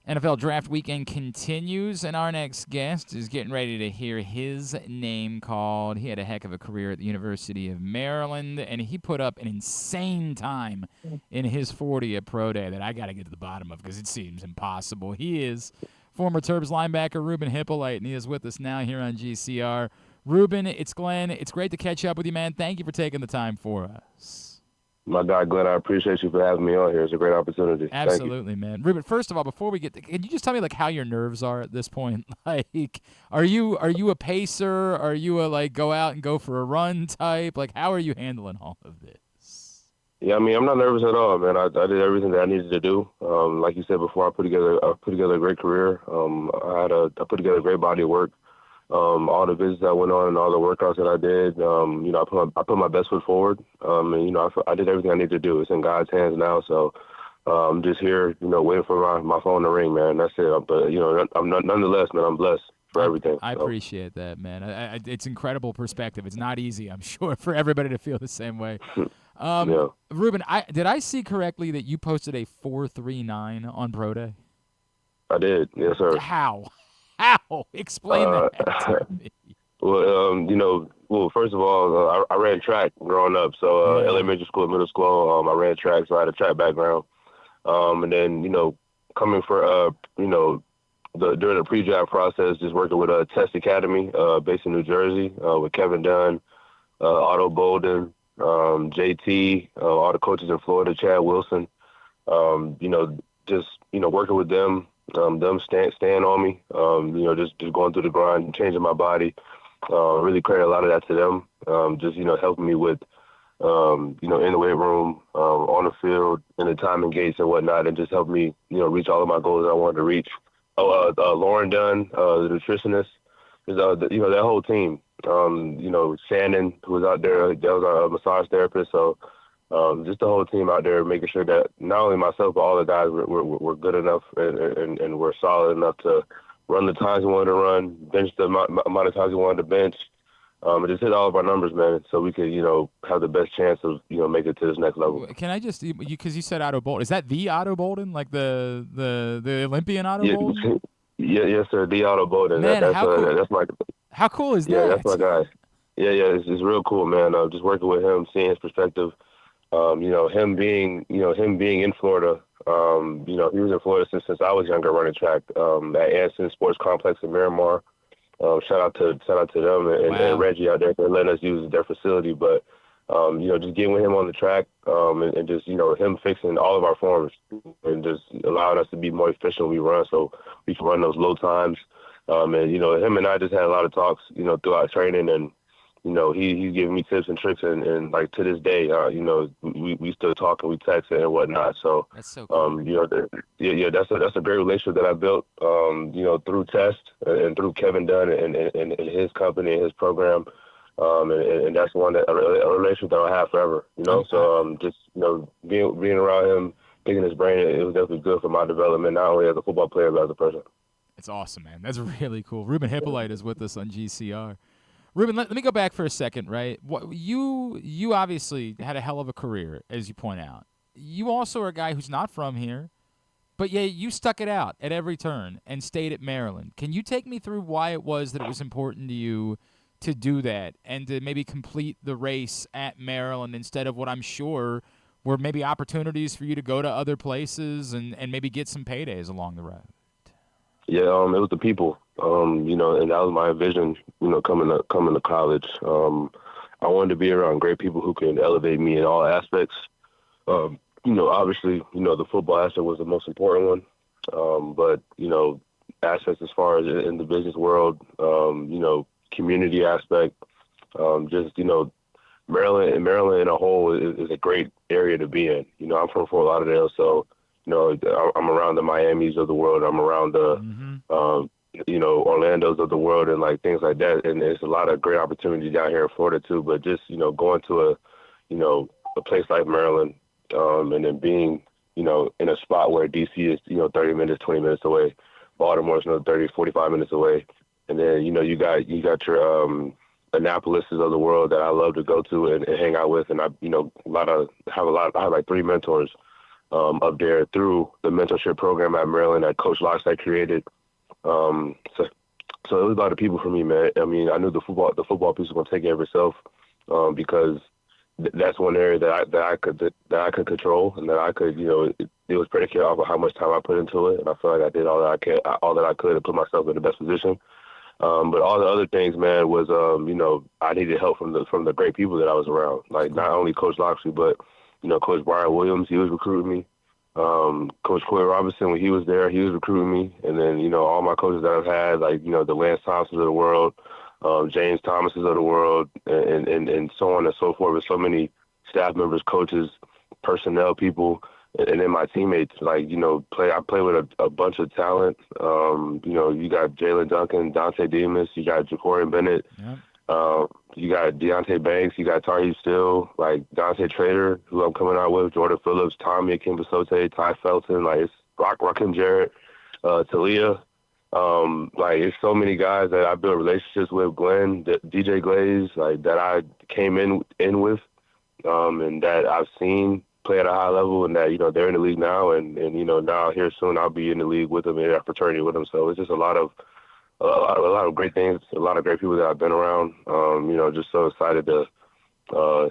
NFL Draft Weekend continues, and our next guest is getting ready to hear his name called. He had a heck of a career at the University of Maryland, and he put up an insane time in his 40 at Pro Day that I got to get to the bottom of because it seems impossible. He is former Terps linebacker Ruben Hyppolite, and he is with us now here on GCR. Ruben, it's Glenn. It's great to catch up with you, man. Thank you for taking the time for us. My guy, Glenn, I appreciate you for having me on here. It's a great opportunity. Thank you. Absolutely, man. Ruben, first of all, before we can you just tell me like how your nerves are at this point? Like, are you a pacer? Are you a like go out and go for a run type? Like, how are you handling all of this? Yeah, I mean, I'm not nervous at all, man. I did everything that I needed to do. Like you said before, I put together a great career. I put together a great body of work. All the visits I went on and all the workouts that I did, I put my best foot forward. I did everything I needed to do. It's in God's hands now, so I'm just here, waiting for my phone to ring, man. That's it. But nonetheless, man, I'm blessed for everything. I appreciate that, man. It's incredible perspective. It's not easy, I'm sure, for everybody to feel the same way. Yeah, Ruben, did I see correctly that you posted a 4.39 on Pro Day? I did. Yes, sir. How? How? Explain Uh, that to me. well, first of all, I ran track growing up. So Yeah. elementary school, middle school, I ran track, so I had a track background. And then, coming for, during the pre-draft process, just working with Test Academy, based in New Jersey, with Kevin Dunn, Otto Bolden, JT, all the coaches in Florida, Chad Wilson, just, working with them, them staying on me, just going through the grind, changing my body. Really credit a lot of that to them, just, helping me with, in the weight room, on the field, in the timing gates and whatnot, and just helped me, reach all of my goals that I wanted to reach. Lauren Dunn, the nutritionist, is, that whole team. Shannon, who was out there, that was our massage therapist. So, just the whole team out there making sure that not only myself, but all the guys were good enough and were solid enough to run the times we wanted to run, bench the amount of times we wanted to bench. And just hit all of our numbers, man, so we could, have the best chance of, make it to this next level. Can I just because you said Otto Bolden, is that the Otto Bolden, like the Olympian Otto Yeah, Bolden? yes, sir. The Otto Bowden. Man, how cool! That's my How cool is that's my that? guy. It's real cool, man. Just working with him, seeing his perspective. Him being in Florida. He was in Florida since I was younger, running track at Anson Sports Complex in Miramar. Shout out to them and Wow. Reggie out there for letting us use their facility. But just getting with him on the track, and just him fixing all of our forms and just allowing us to be more efficient when we run, so we can run those low times. And him and I just had a lot of talks, throughout training, and he's giving me tips and tricks, and like to this day, we still talk and we text and whatnot. So, That's so cool. that's a great relationship that I built, through Test and through Kevin Dunn and his company and his program. And that's one that a relationship that I'll have forever, just, being around him, picking his brain, it was definitely good for my development, not only as a football player, but as a person. It's awesome, man. That's really cool. Ruben Hyppolite is with us on GCR. Ruben, let me go back for a second, right? You obviously had a hell of a career, as you point out. You also are a guy who's not from here, but yeah, you stuck it out at every turn and stayed at Maryland. Can you take me through why it was that it was important to you to do that and to maybe complete the race at Maryland instead of what I'm sure were maybe opportunities for you to go to other places and maybe get some paydays along the road? Yeah, it was the people, and that was my vision, coming to college. I wanted to be around great people who can elevate me in all aspects. Obviously, the football aspect was the most important one. But, aspects as far as in the business world, community aspect, just, Maryland in a whole is a great area to be in. I'm from Fort Lauderdale, so, I'm around the Miamis of the world. I'm around the, Orlando's of the world and like things like that. And there's a lot of great opportunities down here in Florida too. But just, going to a place like Maryland, and then being, in a spot where DC is, 30 minutes, 20 minutes away. Baltimore's 30, 45 minutes away. And then, you got your, Annapolis's of the world that I love to go to and hang out with. And I, I have like 3 mentors up there through the mentorship program at Maryland that Coach Locks had created. So so it was a lot of people for me, man. I mean, I knew the football piece was gonna take care of itself, because that's one area that I could control and that I could, it was predicated off of how much time I put into it, and I feel like I did all that I could to put myself in the best position. But all the other things, man, was I needed help from the great people that I was around. Like not only Coach Loxley, but Coach Brian Williams, he was recruiting me. Coach Corey Robinson, when he was there, he was recruiting me. And then all my coaches that I've had, like the Lance Thompsons of the world, James Thomases of the world, and so on and so forth. With so many staff members, coaches, personnel people, and then my teammates, like, I play with a bunch of talent. You got Jalen Duncan, Dante Demas, you got Jacorian Bennett, Yep. you got Deontay Banks, you got Tari Steele, like Dante Trader, who I'm coming out with, Jordan Phillips, Tommy Akimbasote, Ty Felton, like it's Rakim Jarrett, Talia. Like it's so many guys that I built relationships with, Glenn, DJ Glaze, like that I came in with, and that I've seen play at a high level, and that they're in the league now, and now here soon I'll be in the league with them, in that fraternity with them. So it's just a lot of great things, a lot of great people that I've been around. Just so excited to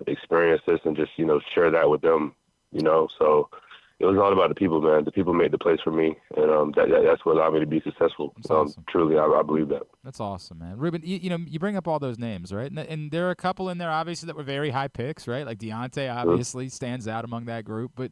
experience this and just share that with them. So it was all about the people, man. The people made the place for me, and that's what allowed me to be successful. That's awesome. Truly, I believe that. That's awesome, man. Ruben, you bring up all those names, right? And there are a couple in there, obviously, that were very high picks, right? Like Deontay obviously stands out among that group, but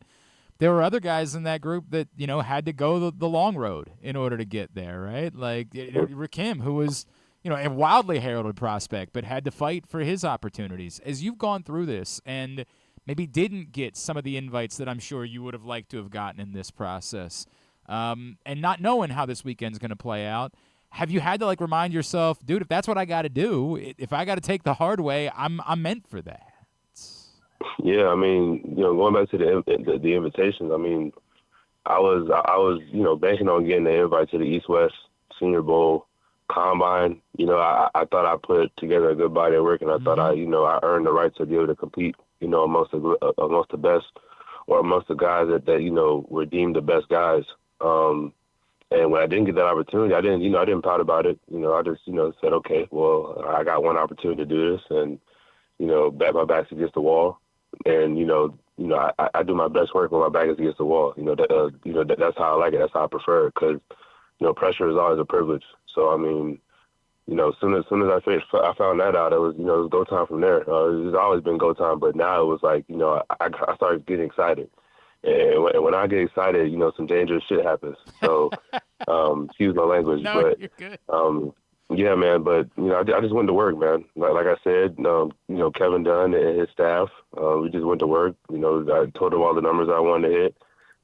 there were other guys in that group that had to go the long road in order to get there, right? Like Rakim, who was a wildly heralded prospect, but had to fight for his opportunities. As you've gone through this and maybe didn't get some of the invites that I'm sure you would have liked to have gotten in this process, and not knowing how this weekend's going to play out, have you had to remind yourself, dude, if that's what I got to do, if I got to take the hard way, I'm meant for that? Yeah, I mean, going back to the invitations, I mean, I was banking on getting the invite to the East West Senior Bowl Combine. I thought I put together a good body of work, and I thought I earned the right to be able to compete, amongst the best, or amongst the guys that were deemed the best guys. And when I didn't get that opportunity, I didn't pout about it. I just said, okay, well, I got one opportunity to do this, and bet my back against the wall. And I do my best work when my back is against the wall. That's how I like it. That's how I prefer it, because pressure is always a privilege. So I mean, as soon as I found that out, it was it was go time from there. It's always been go time, but now it was like I started getting excited, and when I get excited, some dangerous shit happens. So excuse my language, No, but you're good. yeah, man, but I just went to work, man. Like I said, Kevin Dunn and his staff, we just went to work. I told them all the numbers I wanted to hit.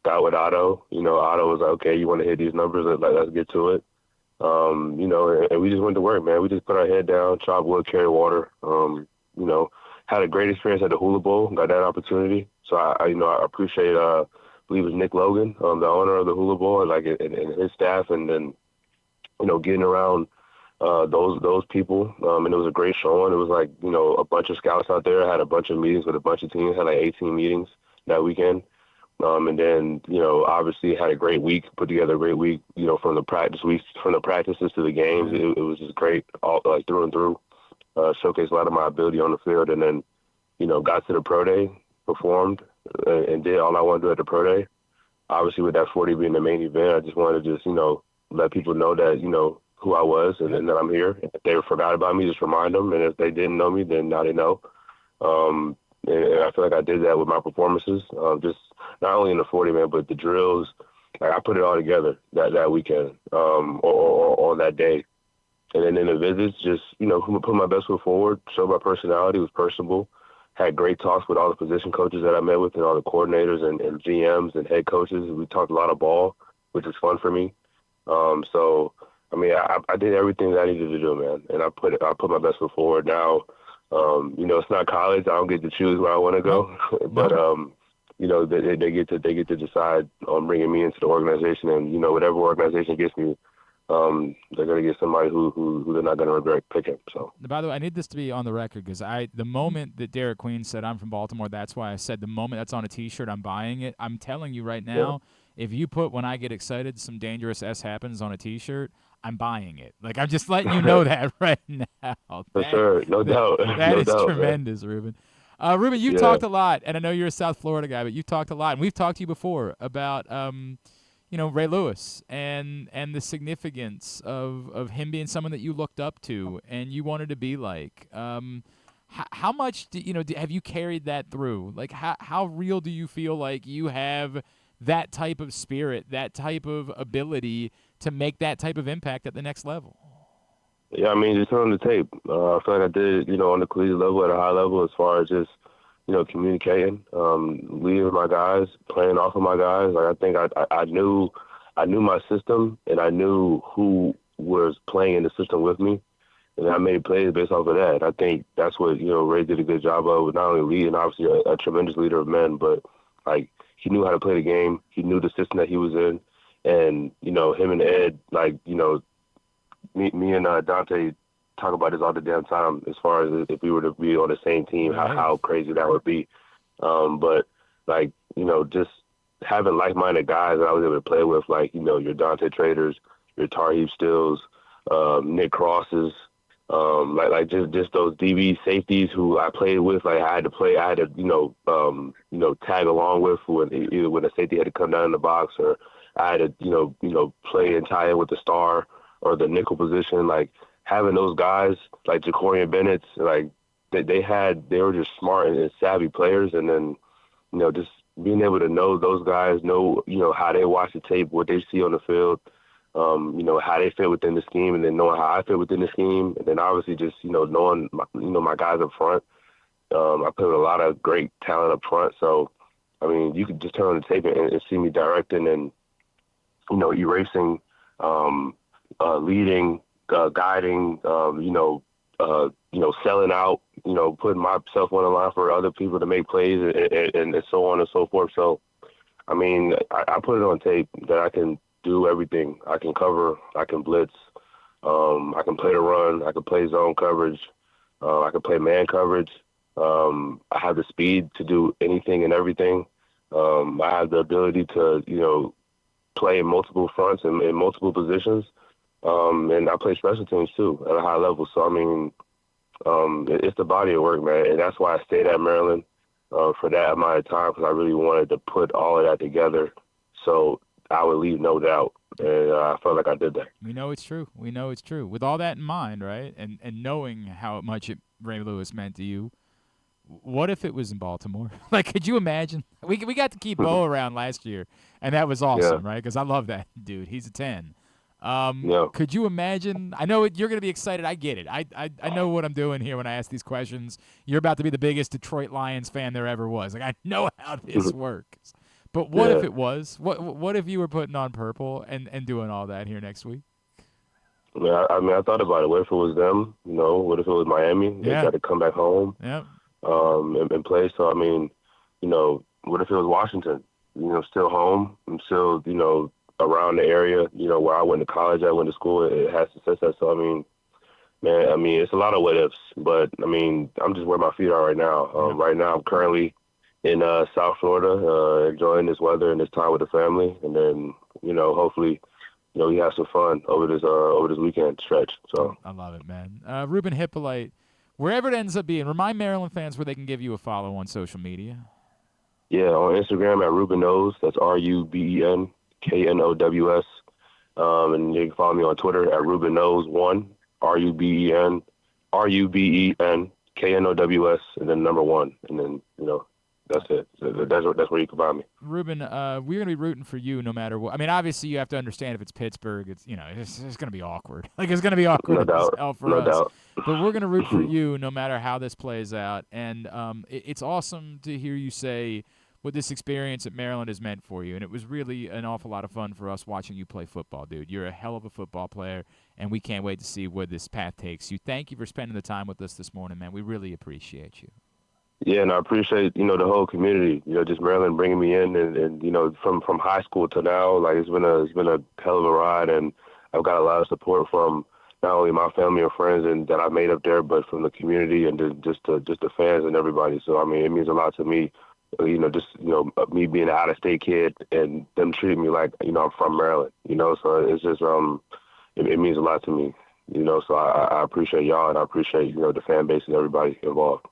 Got with Otto. Otto was like, okay, you want to hit these numbers? Let's get to it. And we just went to work, man. We just put our head down, chop wood, carry water. Had a great experience at the Hula Bowl. Got that opportunity. So I appreciate, I believe it was Nick Logan, the owner of the Hula Bowl, and his staff, and then getting around those people, and it was a great showing. It was like a bunch of scouts out there. I had a bunch of meetings with a bunch of teams. Had like 18 meetings that weekend, and then obviously had a great week. Put together a great week. From the practices to the games, it was just great, all like through and through. Showcased a lot of my ability on the field, and then got to the pro day, performed, and did all I wanted to do at the pro day. Obviously, with that 40 being the main event, I just wanted to let people know that who I was, and that I'm here. If they forgot about me, just remind them. And if they didn't know me, then now they know. And I feel like I did that with my performances, just not only in the 40 man, but the drills. Like I put it all together that weekend, or on that day. And then in the visits, just put my best foot forward, showed my personality, was personable. Had great talks with all the position coaches that I met with, and all the coordinators and GMs and head coaches. We talked a lot of ball, which is fun for me. So I mean, I did everything that I needed to do, man, and I put my best foot forward. Now, it's not college. I don't get to choose where I want to go, but they get to decide on bringing me into the organization, and whatever organization gets me, they're going to get somebody who they're not going to regret picking. So. By the way, I need this to be on the record because the moment that Derek Queen said I'm from Baltimore, that's why I said the moment that's on a T-shirt, I'm buying it. I'm telling you right Yeah. now, if you put "When I Get Excited, Some Dangerous S Happens" on a T-shirt, I'm buying it. Like, I'm just letting you know that right now. For sure, no That, doubt, that no is doubt, man. tremendous, Ruben. Ruben, you've Yeah, talked a lot, and I know you're a South Florida guy, but you've talked a lot, and we've talked to you before about Ray Lewis and the significance of him being someone that you looked up to and you wanted to be like. How much have you carried that through? Like, how real do you feel like you have that type of spirit, that type of ability to make that type of impact at the next level? yeah. I mean, just on the tape, I feel like I did, on the collegiate level at a high level as far as just, communicating, leading with my guys, playing off of my guys. Like I think I knew my system and I knew who was playing in the system with me, and I made plays based off of that. And I think that's what Ray did a good job of, not only leading, obviously a tremendous leader of men, but like he knew how to play the game. He knew the system that he was in, and him and Ed, like me and Dante talk about this all the damn time as far as if we were to be on the same team, Right. how crazy that would be. But like, just having like-minded guys that I was able to play with, like, your Dante Traders, your Tarheeb Stills, Nick Crosses, like just those DB safeties who I played with. Like I had to tag along with either when the safety had to come down in the box, or I had to play and tie in with the star or the nickel position. Like having those guys like Jacorian Bennett, like they were just smart and savvy players, and then just being able to know those guys, know how they watch the tape, what they see on the field, how they fit within the scheme, and then knowing how I fit within the scheme, and then obviously just knowing my guys up front. I put a lot of great talent up front, so I mean you could just turn on the tape and see me directing and erasing, leading, guiding, selling out, putting myself on the line for other people to make plays and so on and so forth. So, I mean, I put it on tape that I can do everything. I can cover, I can blitz, I can play the run, I can play zone coverage, I can play man coverage. I have the speed to do anything and everything. I have the ability to, play in multiple fronts and in multiple positions. And I play special teams too at a high level. So, I mean, it's the body of work, man. And that's why I stayed at Maryland for that amount of time, because I really wanted to put all of that together so I would leave no doubt. And I felt like I did that. We know it's true. We know it's true. With all that in mind, right, and knowing how much Ray Lewis meant to you, what if it was in Baltimore? Like, could you imagine? We got to keep Bo around last year, and that was awesome, Yeah. right? Because I love that dude. He's a 10. Yeah. Could you imagine? I know you're going to be excited. I get it. I know what I'm doing here when I ask these questions. You're about to be the biggest Detroit Lions fan there ever was. Like, I know how this works. But what if it was? What if you were putting on purple and doing all that here next week? I mean, I thought about it. What if it was them? What if it was Miami? They Yeah. got to come back home Yep. and play. So, I mean, what if it was Washington? Still home. I'm still, around the area, where I went to college, I went to school. It has success. So, I mean, man, it's a lot of what ifs. But, I mean, I'm just where my feet are right now. Right now, I'm currently in South Florida, enjoying this weather and this time with the family. And then, hopefully, we have some fun over this weekend stretch. So I love it, man. Ruben Hyppolite, wherever it ends up being, remind Maryland fans where they can give you a follow on social media. yeah, on Instagram at Ruben Knows. That's RubenKnows. And you can follow me on Twitter at Ruben Knows 1, RubenKnows, and then number 1, and then that's it. That's where you can find me. Ruben, we're gonna be rooting for you no matter what. I mean, obviously you have to understand if it's Pittsburgh, it's gonna be awkward. Like, it's gonna be awkward No as doubt. hell for No us. doubt. But we're gonna root for you no matter how this plays out. And it's awesome to hear you say what this experience at Maryland has meant for you. And it was really an awful lot of fun for us watching you play football, dude. You're a hell of a football player, and we can't wait to see where this path takes you. Thank you for spending the time with us this morning, man. We really appreciate you. Yeah, and I appreciate, the whole community, just Maryland bringing me in and from high school to now. Like, it's been a hell of a ride, and I've got a lot of support from not only my family and friends and that I made up there, but from the community and just the fans and everybody. So I mean, it means a lot to me. Me being an out-of-state kid and them treating me like I'm from Maryland. So it's just it means a lot to me. So I appreciate y'all and I appreciate the fan base and everybody involved.